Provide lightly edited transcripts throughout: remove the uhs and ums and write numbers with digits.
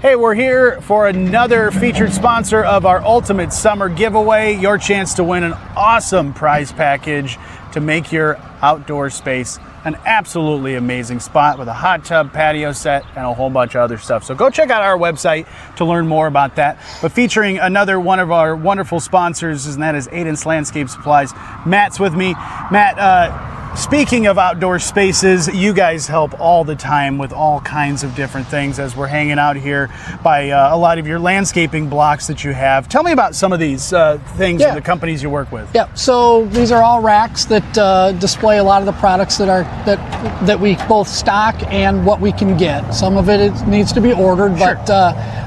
Hey, we're here for another featured sponsor of our Ultimate Summer Giveaway. Your chance to win an awesome prize package to make your outdoor space an absolutely amazing spot with a hot tub, patio set, and a whole bunch of other stuff. So go check out our website to learn more about that. But featuring another one of our wonderful sponsors, and that is Adent's Landscape Supplies. Matt's with me. Matt, speaking of outdoor spaces, you guys help all the time with all kinds of different things as we're hanging out here by a lot of your landscaping blocks that you have. Tell me about some of these things and the companies you work with. Yeah, so these are all racks that display a lot of the products that we both stock and what we can get. Some of it needs to be ordered, Sure.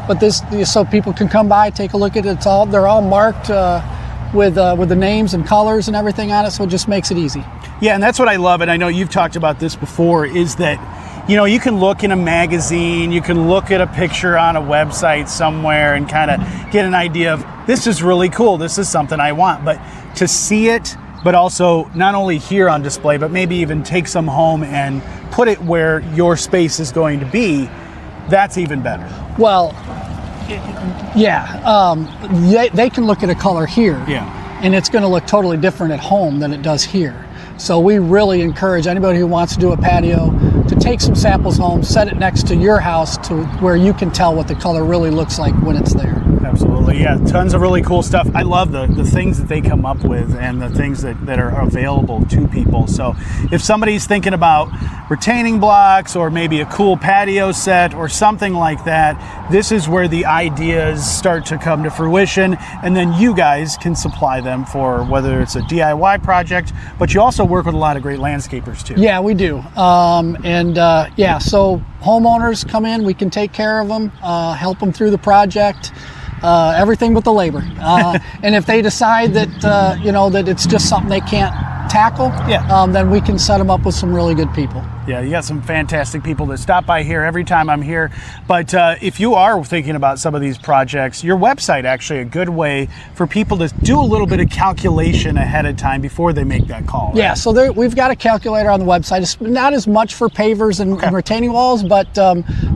but this so people can come by, take a look at it. They're all marked with the names and colors and everything on it, so it just makes it easy. Yeah, and that's what I love, and I know you've talked about this before, is that, you know, you can look in a magazine, you can look at a picture on a website somewhere and kind of get an idea of, this is really cool, this is something I want. But to see it, but also not only here on display, but maybe even take some home and put it where your space is going to be, that's even better. Well, yeah, they can look at a color here, and it's going to look totally different at home than it does here. So we really encourage anybody who wants to do a patio to take some samples home, set it next to your house to where you can tell what the color really looks like when it's there. Absolutely, yeah, tons of really cool stuff. I love the things that they come up with and the things that are available to people. So if somebody's thinking about retaining blocks or maybe a cool patio set or something like that, this is where the ideas start to come to fruition, and then you guys can supply them for whether it's a DIY project, but you also work with a lot of great landscapers too. Yeah, we do. So homeowners come in, we can take care of them, help them through the project. Everything but the labor. And if they decide that that it's just something they can't tackle, then we can set them up with some really good people. Yeah, you got some fantastic people that stop by here every time I'm here. But if you are thinking about some of these projects, your website actually a good way for people to do a little bit of calculation ahead of time before they make that call. Right? Yeah, so we've got a calculator on the website. It's not as much for pavers and retaining walls, but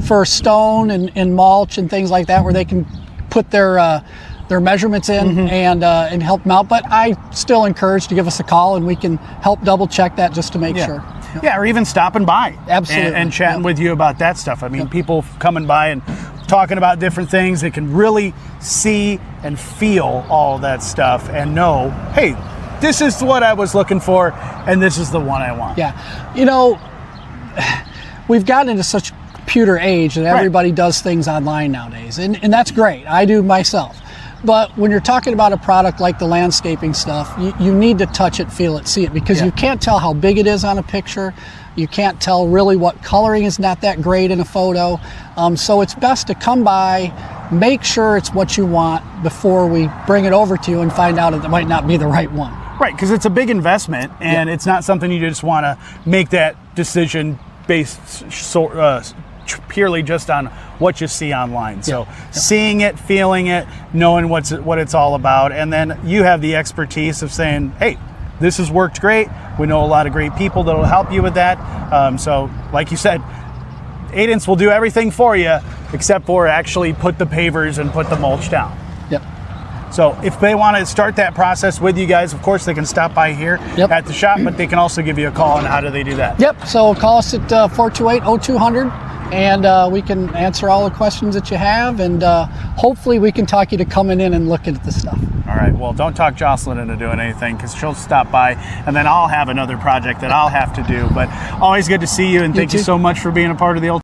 for stone and mulch and things like that, where they can put their measurements in and help them out. But I still encourage to give us a call, and we can help double check that just to make sure. Yeah, or even stopping by. Absolutely. And chatting with you about that stuff. I mean, people coming by and talking about different things, they can really see and feel all of that stuff and know, hey, this is what I was looking for, and this is the one I want. Yeah. You know, we've gotten into such computer age that everybody does things online nowadays, and that's great. I do myself. But when you're talking about a product like the landscaping stuff, you need to touch it, feel it, see it, because you can't tell how big it is on a picture. You can't tell really what coloring is not that great in a photo. So it's best to come by, make sure it's what you want before we bring it over to you and find out that it might not be the right one. Right, because it's a big investment, and it's not something you just want to make that decision based purely just on what you see online. So seeing it, feeling it, knowing what it's all about, and then you have the expertise of saying, hey, this has worked great. We know a lot of great people that will help you with that. So like you said, Adent's will do everything for you except for actually put the pavers and put the mulch down. Yep. So if they want to start that process with you guys, of course, they can stop by here at the shop, but they can also give you a call. And how do they do that? Yep. So call us at 428-0200. And we can answer all the questions that you have, and hopefully we can talk you to coming in and looking at the stuff. All right, well, don't talk Jocelyn into doing anything, because she'll stop by, and then I'll have another project that I'll have to do. But always good to see you, and thank you so much for being a part of the